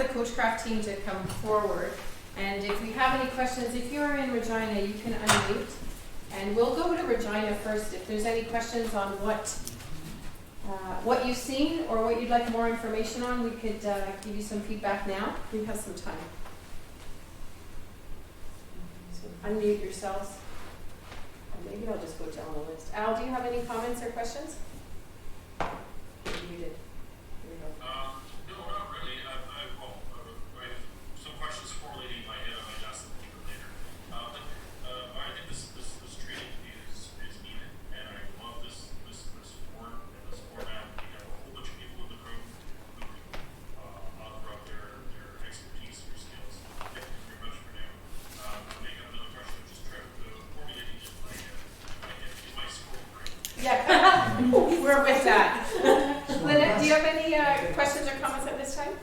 the Coachcraft team to come forward. And if we have any questions, if you are in Regina, you can unmute. And we'll go to Regina first. If there's any questions on what you've seen or what you'd like more information on, we could give you some feedback now. We have some time. So unmute yourselves. And maybe I'll just go down the list. Al, do you have any comments or questions? You did. Here we go. No, not really. I have some questions formulating in my head. I might ask them later. I think this training is needed, and I love this form and this format. We have a whole bunch of people in the room who offer up their expertise, their skills. Thank you very much for now. When I got another question, just try to formulate it in my scroll brain. Yeah, we're with that. Lynette, do you have any questions or comments at this time?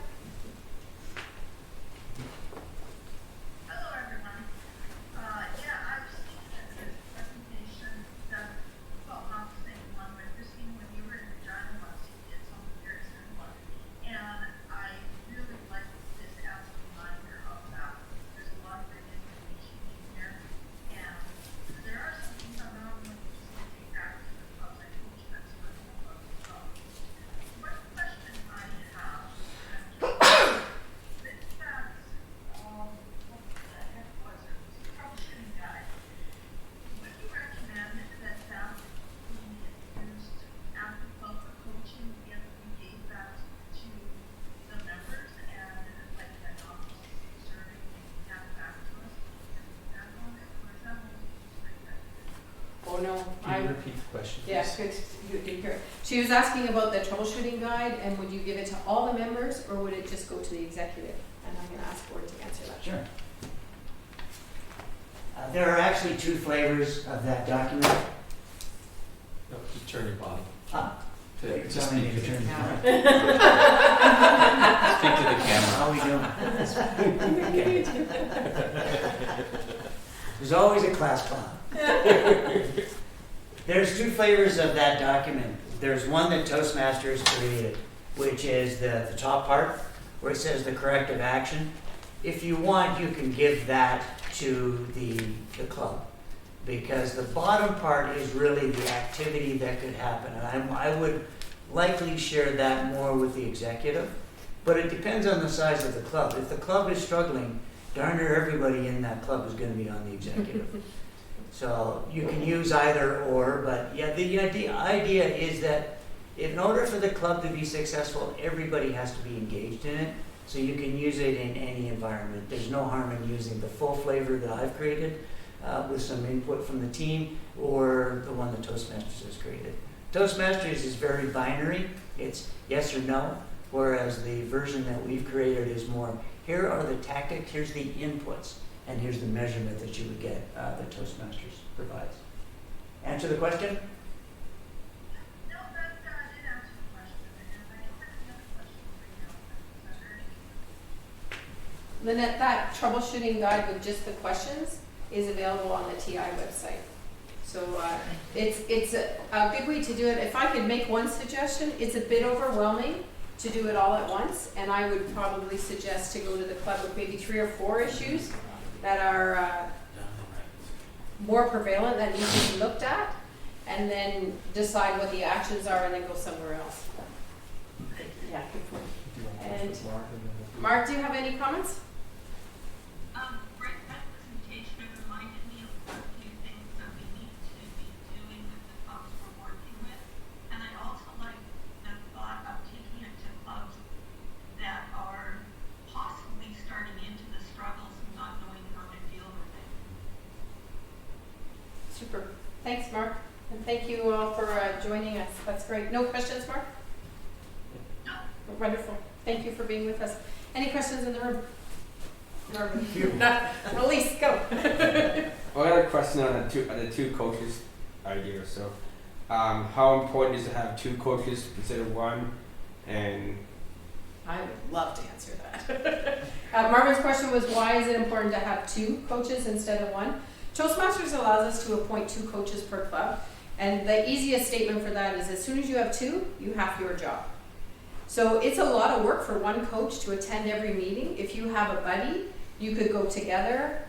Hello, everyone. Yeah, I was thinking that the presentation that, well, not the same one, but Christine, when you were in Regina once, you did something very similar. And I really like this as a reminder of that. There's a lot of great information in here. And there are some things I'm not going to just take back to the clubs I coach that's for the clubs as well. One question I have, troubleshooting guide. Would you recommend that that be used after club for coaching if we gave that to the members and like an anonymous survey and have it back to us? Is that on it, or is that what we use right there? Oh no, Can you repeat the question? Yeah, please? good. You can hear it. She was asking about the troubleshooting guide, and would you give it to all the members, or would it just go to the executive? And I'm going to ask Gord to answer that. Sure. There are actually two flavors of that document. No, just turn your body. Just speak to to turn the the Speak to the camera. How are we doing? Okay. There's always a class clown. There's two flavors of that document. There's one that Toastmasters created, which is the top part, where it says the corrective action. If you want, you can give that to the club, because the bottom part is really the activity that could happen. And I would likely share that more with the executive, but it depends on the size of the club. If the club is struggling, darn near everybody in that club is going to be on the executive. So you can use either or, but yeah, the idea is that in order for the club to be successful, everybody has to be engaged in it. So you can use it in any environment. There's no harm in using the full flavor that I've created with some input from the team, or the one that Toastmasters has created. Toastmasters is very binary. It's yes or no, whereas the version that we've created is more, here are the tactics, here's the inputs, and here's the measurement that you would get that Toastmasters provides. Answer the question? No, that did answer the question, and I don't have any other questions right now. Is that right? Lynette, that troubleshooting guide with just the questions is available on the TI website. So it's a good way to do it. If I could make one suggestion, it's a bit overwhelming to do it all at once, and I would probably suggest to go to the club with maybe 3 or 4 issues that are more prevalent that need to be looked at, and then decide what the actions are, and then go somewhere else. Yeah, good point. And Mark, do you have any comments? Right, that presentation reminded me of a few things that we need to be doing with the clubs we're working with. And I also like the thought of taking it to clubs that are possibly starting into the struggles and not knowing how to deal with it. Super. Thanks, Mark. And thank you all for joining us. That's great. No questions, Mark? No. Wonderful. Thank you for being with us. Any questions in the room? Elise, go. I got a question on the two coaches idea. So, how important is it to have 2 coaches instead of 1? And I would love to answer that. Marvin's question was, why is it important to have 2 coaches instead of 1? Toastmasters allows us to appoint 2 coaches per club, and the easiest statement for that is, as soon as you have 2, you have your job. So it's a lot of work for one coach to attend every meeting. If you have a buddy, you could go together.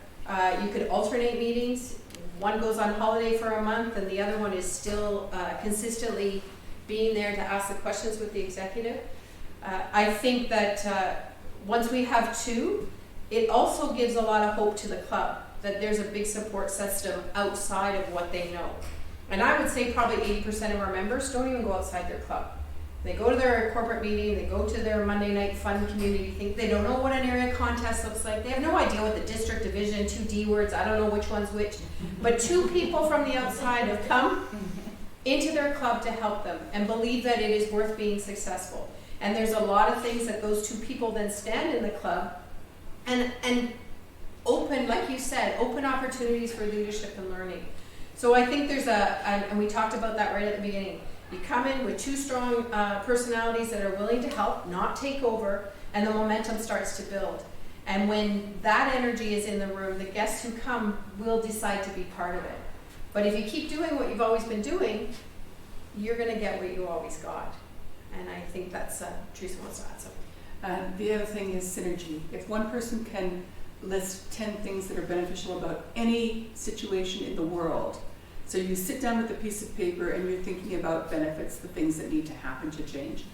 You could alternate meetings. One goes on holiday for a month and the other one is still consistently being there to ask the questions with the executive. I think that once we have two, it also gives a lot of hope to the club that there's a big support system outside of what they know. And I would say probably 80% of our members don't even go outside their club. They go to their corporate meeting, they go to their Monday night fun community thing. They don't know what an area contest looks like. They have no idea what the district division, 2 D words, I don't know which one's which. But 2 people from the outside have come into their club to help them and believe that it is worth being successful. And there's a lot of things that those 2 people then stand in the club and open, like you said, open opportunities for leadership and learning. So I think there's and we talked about that right at the beginning. You come in with 2 strong personalities that are willing to help, not take over, and the momentum starts to build. And when that energy is in the room, the guests who come will decide to be part of it. But if you keep doing what you've always been doing, you're going to get what you always got. And I think that's, Teresa wants to add something. The other thing is synergy. If one person can list 10 things that are beneficial about any situation in the world, so you sit down with a piece of paper and you're thinking about benefits, the things that need to happen to change,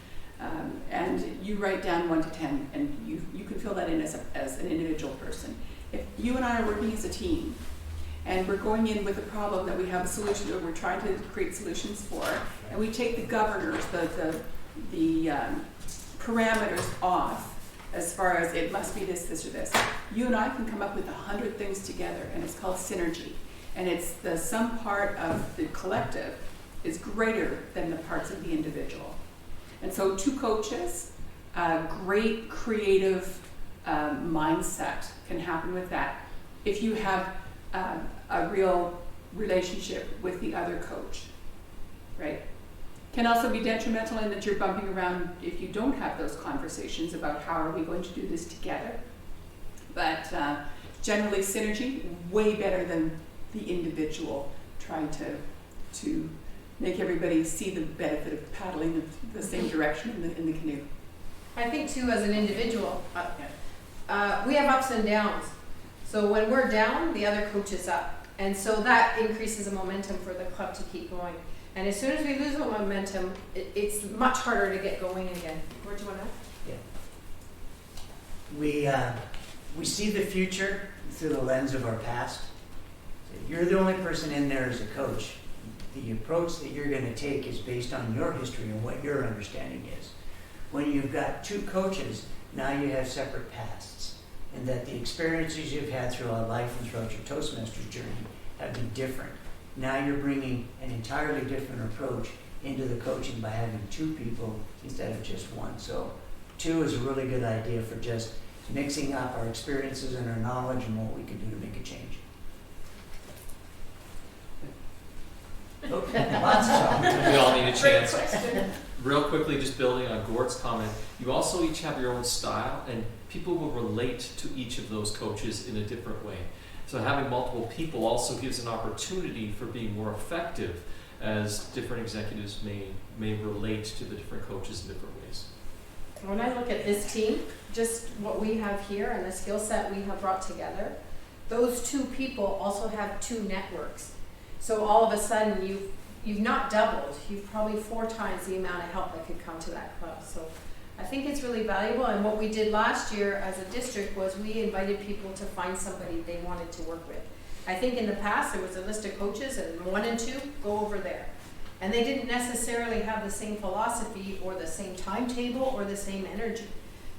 and you write down 1 to 10, and you can fill that in as an individual person. If you and I are working as a team, and we're going in with a problem that we have a solution to, we're trying to create solutions for, and we take the governors, the parameters off, as far as it must be this, or this. You and I can come up with 100 things together, and it's called synergy. And it's the sum part of the collective is greater than the parts of the individual. And so 2 coaches, great creative mindset can happen with that if you have a real relationship with the other coach, right? Can also be detrimental in that you're bumping around if you don't have those conversations about how are we going to do this together. But generally synergy, way better than the individual trying to make everybody see the benefit of paddling the same direction in the canoe. I think too, as an individual, we have ups and downs. So when we're down, the other coach is up. And so that increases the momentum for the club to keep going. And as soon as we lose the momentum, it's much harder to get going again. Where do you want to? Yeah. We see the future through the lens of our past. You're the only person in there as a coach. The approach that you're going to take is based on your history and what your understanding is. When you've got 2 coaches, now you have separate pasts, and that the experiences you've had throughout life and throughout your Toastmasters journey have been different. Now you're bringing an entirely different approach into the coaching by having 2 people instead of just 1. So 2 is a really good idea for just mixing up our experiences and our knowledge and what we can do to make a change. Okay, lots of talk. We all need a chance. Question. Real quickly, just building on Gord's comment, you also each have your own style, and people will relate to each of those coaches in a different way. So having multiple people also gives an opportunity for being more effective, as different executives may relate to the different coaches in different ways. When I look at this team, just what we have here and the skill set we have brought together, those 2 people also have 2 networks. So all of a sudden you've not doubled, you've probably 4 times the amount of help that could come to that club. So I think it's really valuable, and what we did last year as a district was we invited people to find somebody they wanted to work with. I think in the past there was a list of coaches and 1 and 2, go over there. And they didn't necessarily have the same philosophy or the same timetable or the same energy.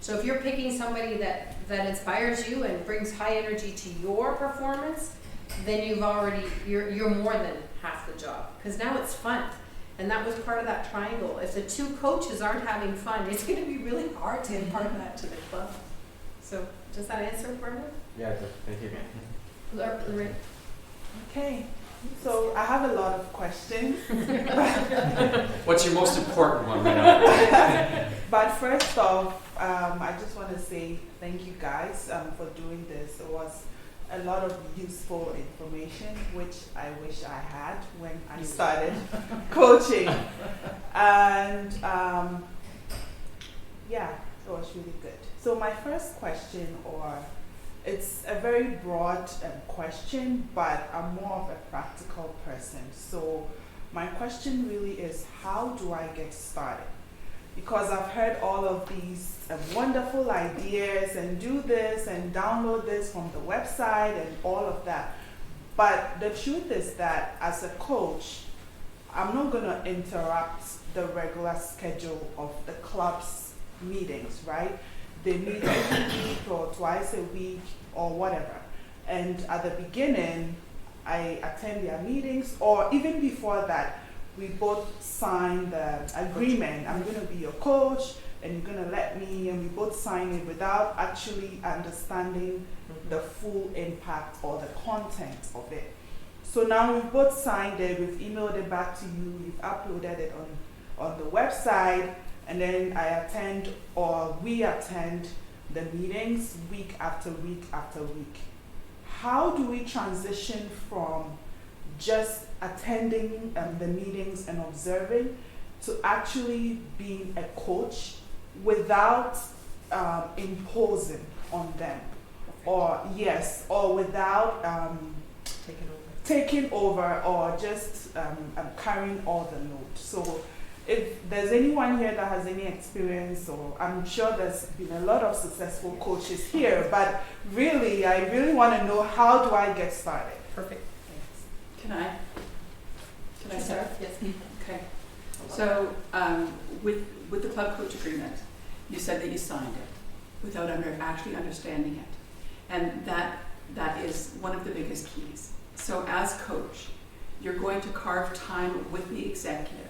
So if you're picking somebody that inspires you and brings high energy to your performance, then you're more than half the job, because now it's fun. And that was part of that triangle. If the 2 coaches aren't having fun, it's going to be really hard to impart that to the club. So does that answer for me? Yeah, thank you. Lorraine? Okay, so I have a lot of questions. What's your most important one right now? But first off, I just want to say thank you guys for doing this. It was a lot of useful information, which I wish I had when I started coaching. And yeah, it was really good. So my first question, or it's a very broad question, but I'm more of a practical person. So my question really is, how do I get started? Because I've heard all of these wonderful ideas and do this and download this from the website and all of that. But the truth is that as a coach, I'm not going to interrupt the regular schedule of the club's meetings, right? They meet every week or twice a week or whatever. And at the beginning, I attend their meetings, or even before that, we both sign the agreement. I'm going to be your coach, and you're going to let me, and we both sign it without actually understanding the full impact or the content of it. So now we've both signed it, we've emailed it back to you, we've uploaded it on the website, and then I attend, or we attend the meetings week after week after week. How do we transition from just attending the meetings and observing to actually being a coach without imposing on them, or without taking over, or just carrying all the load? So if there's anyone here that has any experience, or I'm sure there's been a lot of successful coaches here, but really, I really want to know, how do I get started? Perfect. Can I start? Yes. Okay. So with the club coach agreement, you said that you signed it without actually understanding it, and that is one of the biggest keys. So as coach, you're going to carve time with the executive.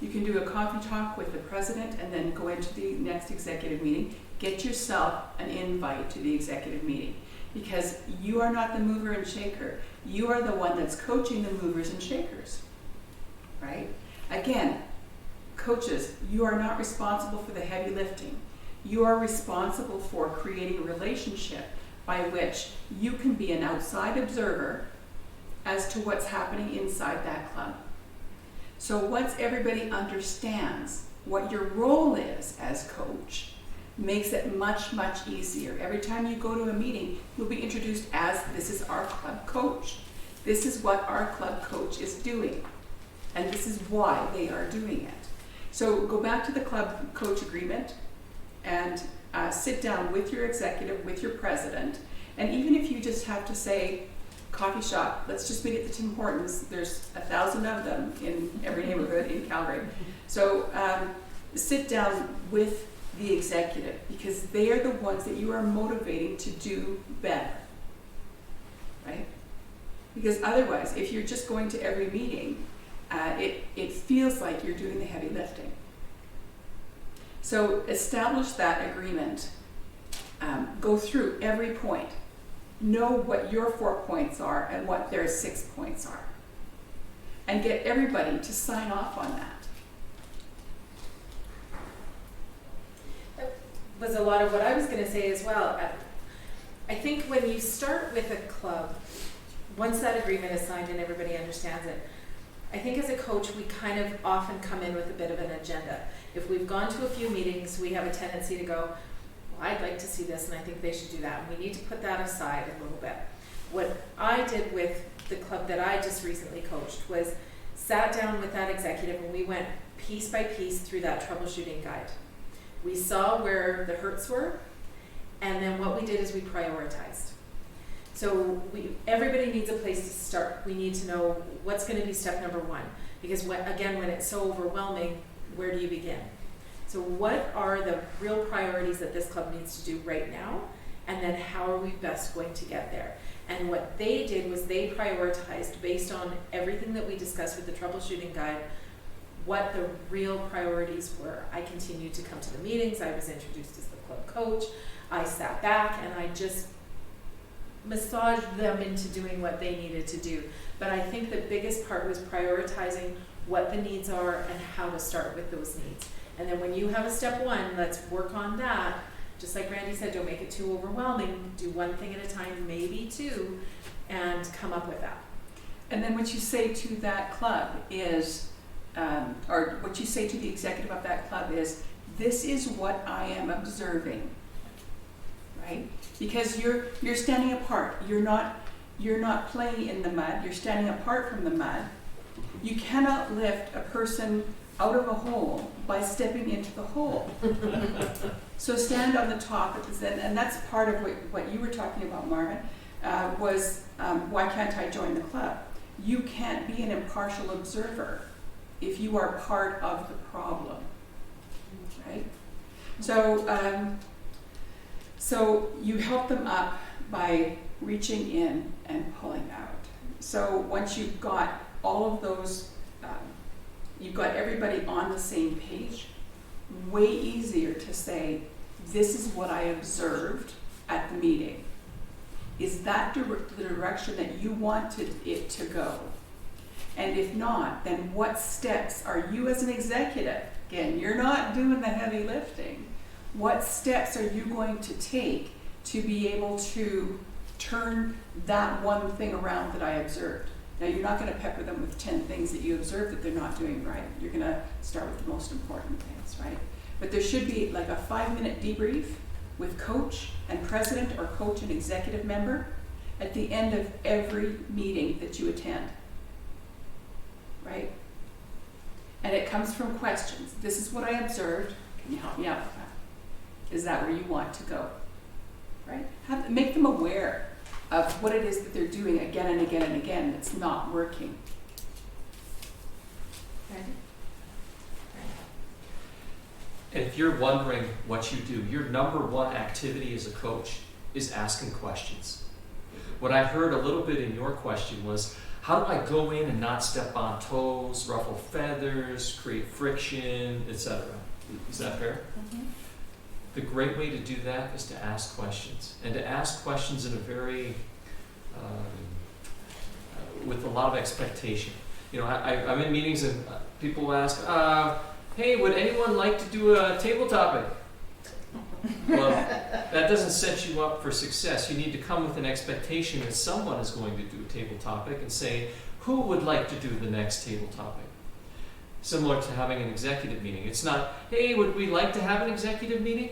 You can do a coffee talk with the president and then go into the next executive meeting. Get yourself an invite to the executive meeting, because you are not the mover and shaker. You are the one that's coaching the movers and shakers, right? Again, coaches, you are not responsible for the heavy lifting. You are responsible for creating a relationship by which you can be an outside observer as to what's happening inside that club. So once everybody understands what your role is as coach, makes it much, much easier. Every time you go to a meeting, you'll be introduced as, this is our club coach. This is what our club coach is doing. And this is why they are doing it. So go back to the club coach agreement and sit down with your executive, with your president. And even if you just have to say, coffee shop, let's just meet at the Tim Hortons. There's 1,000 of them in every neighborhood in Calgary. So sit down with the executive, because they are the ones that you are motivating to do better, right? Because otherwise, if you're just going to every meeting, it feels like you're doing the heavy lifting. So establish that agreement. Go through every point. Know what your 4 points are and what their 6 points are. And get everybody to sign off on that. Was a lot of what I was going to say as well. I think when you start with a club, once that agreement is signed and everybody understands it, I think as a coach we kind of often come in with a bit of an agenda. If we've gone to a few meetings, we have a tendency to go, well, I'd like to see this and I think they should do that. And we need to put that aside a little bit. What I did with the club that I just recently coached was sat down with that executive and we went piece by piece through that troubleshooting guide. We saw where the hurts were, and then what we did is we prioritized. So everybody needs a place to start. We need to know what's going to be step number 1, because when it's so overwhelming, where do you begin? So what are the real priorities that this club needs to do right now, and then how are we best going to get there? And what they did was they prioritized based on everything that we discussed with the troubleshooting guide, what the real priorities were. I continued to come to the meetings. I was introduced as the club coach. I sat back and I just massaged them into doing what they needed to do. But I think the biggest part was prioritizing what the needs are and how to start with those needs. And then when you have a step 1, let's work on that. Just like Randy said, don't make it too overwhelming. Do one thing at a time, maybe 2, and come up with that. And then what you say to that club is, or what you say to the executive of that club is, this is what I am observing, right? Because you're standing apart. You're not playing in the mud. You're standing apart from the mud. You cannot lift a person out of a hole by stepping into the hole. So stand on the top, and that's part of what you were talking about, Marvin, was why can't I join the club? You can't be an impartial observer if you are part of the problem, right? So, so you help them up by reaching in and pulling out. So once you've got all of those, you've got everybody on the same page, way easier to say, this is what I observed at the meeting. Is that the direction that you wanted it to go? And if not, then what steps are you as an executive, again, you're not doing the heavy lifting, what steps are you going to take to be able to turn that one thing around that I observed? Now, you're not going to pepper them with 10 things that you observed that they're not doing right. You're going to start with the most important things, right? But there should be like a 5-minute debrief with coach and president, or coach and executive member, at the end of every meeting that you attend, right? And it comes from questions. This is what I observed. Can you help me out with that? Is that where you want to go, right? Make them aware of what it is that they're doing again and again and again that's not working. Right? And if you're wondering what you do, your number one activity as a coach is asking questions. What I heard a little bit in your question was, how do I go in and not step on toes, ruffle feathers, create friction, etc.? Is that fair? Mm-hmm. The great way to do that is to ask questions, and to ask questions in a very, with a lot of expectation. You know, I'm in meetings and people will ask, hey, would anyone like to do a table topic? Well, that doesn't set you up for success. You need to come with an expectation that someone is going to do a table topic and say, who would like to do the next table topic? Similar to having an executive meeting. It's not, hey, would we like to have an executive meeting?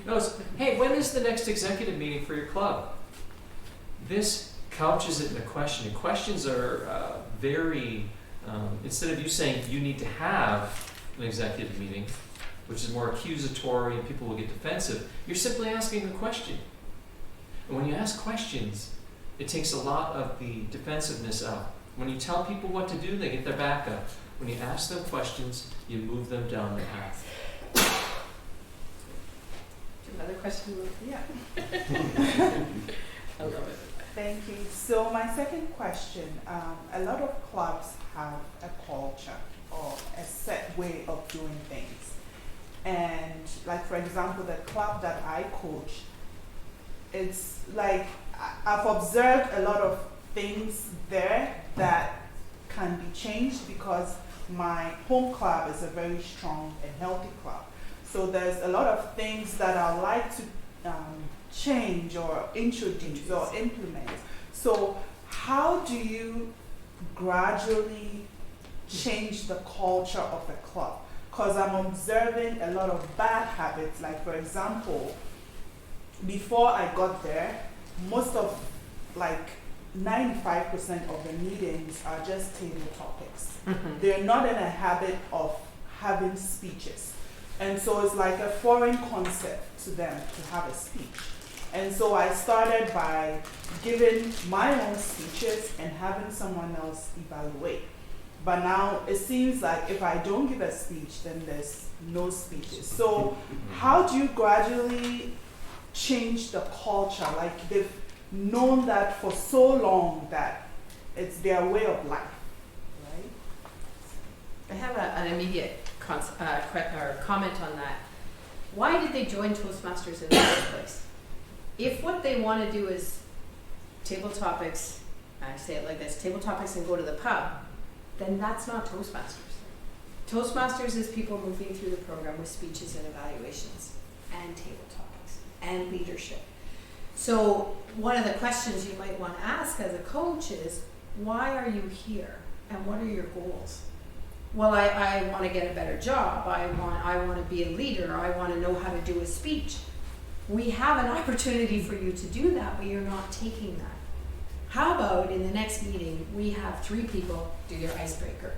No, it's, hey, when is the next executive meeting for your club? This couches it in a question. And questions are very, instead of you saying you need to have an executive meeting, which is more accusatory and people will get defensive, you're simply asking a question. And when you ask questions, it takes a lot of the defensiveness out. When you tell people what to do, they get their back up. When you ask them questions, you move them down the path. Another question? Yeah. I love it. Thank you. So my second question, a lot of clubs have a culture or a set way of doing things. And like, for example, the club that I coach, it's like, I've observed a lot of things there that can be changed because my home club is a very strong and healthy club. So there's a lot of things that I like to change or introduce or implement. So how do you gradually change the culture of the club? Because I'm observing a lot of bad habits. Like, for example, before I got there, most of, like, 95% of the meetings are just table topics. Mm-hmm. They're not in a habit of having speeches. And so it's like a foreign concept to them to have a speech. And so I started by giving my own speeches and having someone else evaluate. But now it seems like if I don't give a speech, then there's no speeches. So how do you gradually change the culture? Like, they've known that for so long that it's their way of life, right? I have an immediate comment on that. Why did they join Toastmasters in the first place? If what they want to do is table topics, I say it like this, table topics and go to the pub, then that's not Toastmasters. Toastmasters is people moving through the program with speeches and evaluations and table topics and leadership. So one of the questions you might want to ask as a coach is, why are you here and what are your goals? well, I want to get a better job, I want to be a leader, I want to know how to do a speech. We have an opportunity for you to do that, but you're not taking that. How about in the next meeting, we have 3 people do your icebreaker?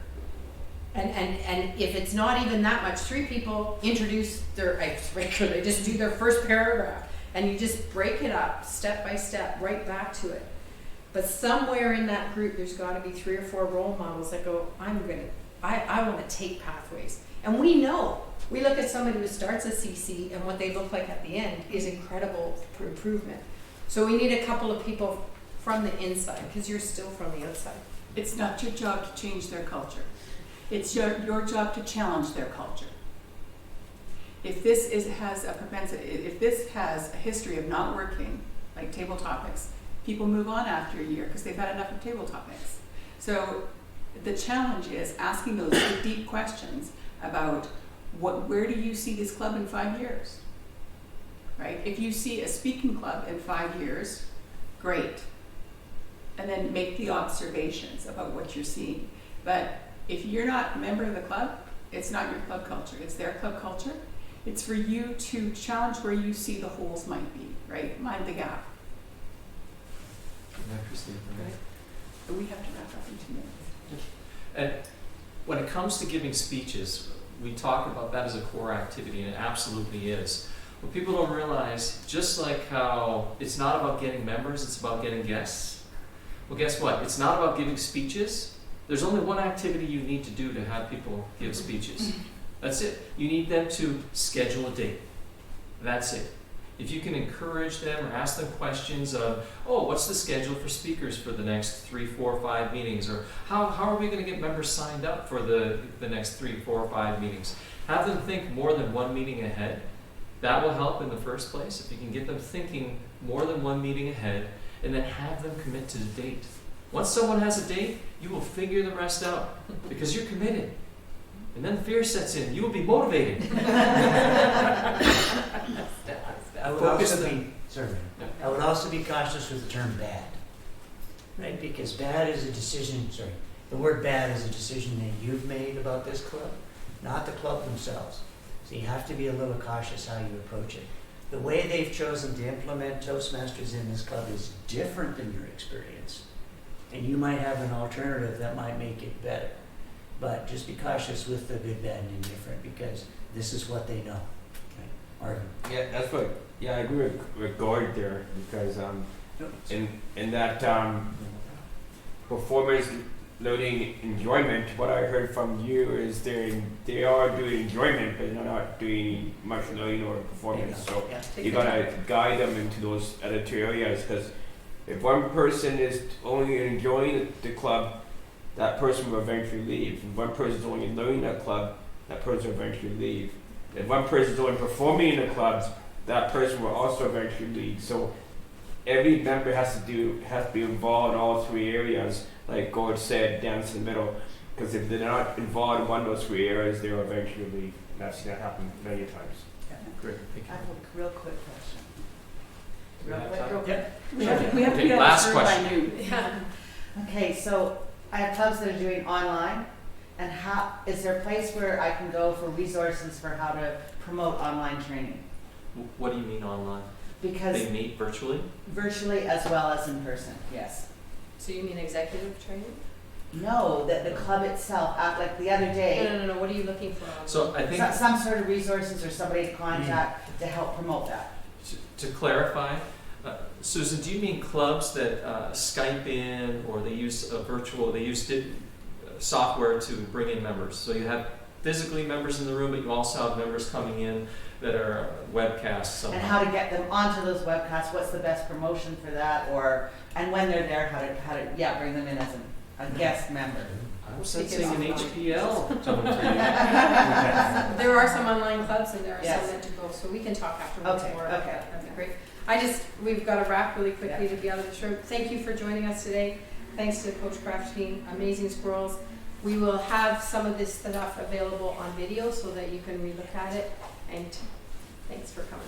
And if it's not even that much, 3 people introduce their icebreaker, they just do their first paragraph, and you just break it up step by step, right back to it. But somewhere in that group, there's got to be 3 or 4 role models that go, I want to take pathways. And we know, we look at somebody who starts a CC and what they look like at the end is incredible for improvement. So we need a couple of people from the inside, because you're still from the outside. It's not your job to change their culture. It's your job to challenge their culture. If this has a propensity, if this has a history of not working, like table topics, people move on after a year because they've had enough of table topics. So the challenge is asking those deep questions about where do you see this club in 5 years, right? If you see a speaking club in 5 years, great. And then make the observations about what you're seeing. But if you're not a member of the club, it's not your club culture, it's their club culture. It's for you to challenge where you see the holes might be, right? Mind the gap. Yeah, Christine, right? But we have to wrap up in 2 minutes. And when it comes to giving speeches, we talk about that as a core activity, and it absolutely is. What people don't realize, just like how it's not about getting members, it's about getting guests. Well, guess what? It's not about giving speeches. There's only one activity you need to do to have people give speeches. That's it. You need them to schedule a date. That's it. If you can encourage them or ask them questions of, oh, what's the schedule for speakers for the next 3, 4, 5 meetings? Or how are we going to get members signed up for the next 3, 4, 5 meetings? Have them think more than 1 meeting ahead. That will help in the first place. If you can get them thinking more than 1 meeting ahead, and then have them commit to the date. Once someone has a date, you will figure the rest out because you're committed. And then fear sets in. You will be motivated. I would also be cautious with the term bad, right? Because bad is a decision, the word bad is a decision that you've made about this club, not the club themselves. So you have to be a little cautious how you approach it. The way they've chosen to implement Toastmasters in this club is different than your experience. And you might have an alternative that might make it better. But just be cautious with the good, bad, and indifferent, because this is what they know. Right? Arvin? Yeah, that's what. Yeah, I agree with Gord there, because in that performance loading enjoyment, what I heard from you is they are doing enjoyment, but they're not doing much learning or performance. So you gotta guide them into those other 2 areas, because if one person is only enjoying the club, that person will eventually leave. If one person is only learning that club, that person will eventually leave. If one person is only performing in the clubs, that person will also eventually leave. So every member has to be involved in all 3 areas. Like Gord said, down to the middle, because if they're not involved in one of those 3 areas, they'll eventually leave. And I've seen that happen many times. Yeah. Great. Thank I you. have a real quick question. Real quick. Yep. We have to be on Last the by question. noon. Okay, so I have clubs that are doing online, and how is there a place where I can go for resources for how to promote online training? What do you mean online? Because They meet virtually? virtually as well as in person, yes. So you mean executive training? No, that the club itself, like the other day, No, what are you looking for? So I think some sort of resources or somebody to contact to help promote that. to clarify, Susan, do you mean clubs that Skype in, or they use software to bring in members? So you have physically members in the room, but you also have members coming in that are webcasts somehow. And how to get them onto those webcasts, what's the best promotion for that, and when they're there, how to bring them in as a guest member. I was sensing an HPL tone to you. There are some online clubs and there are Yes. some that do both, so we can talk afterwards Okay, more about okay. that. That'd be great. We've got to wrap really quickly to be out of the show. Thank you for joining us today. Thanks to the Coachcraft Team, amazing squirrels. We will have some of this stuff available on video so that you can relook at it. And thanks for coming.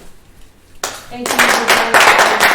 Thank you for joining us.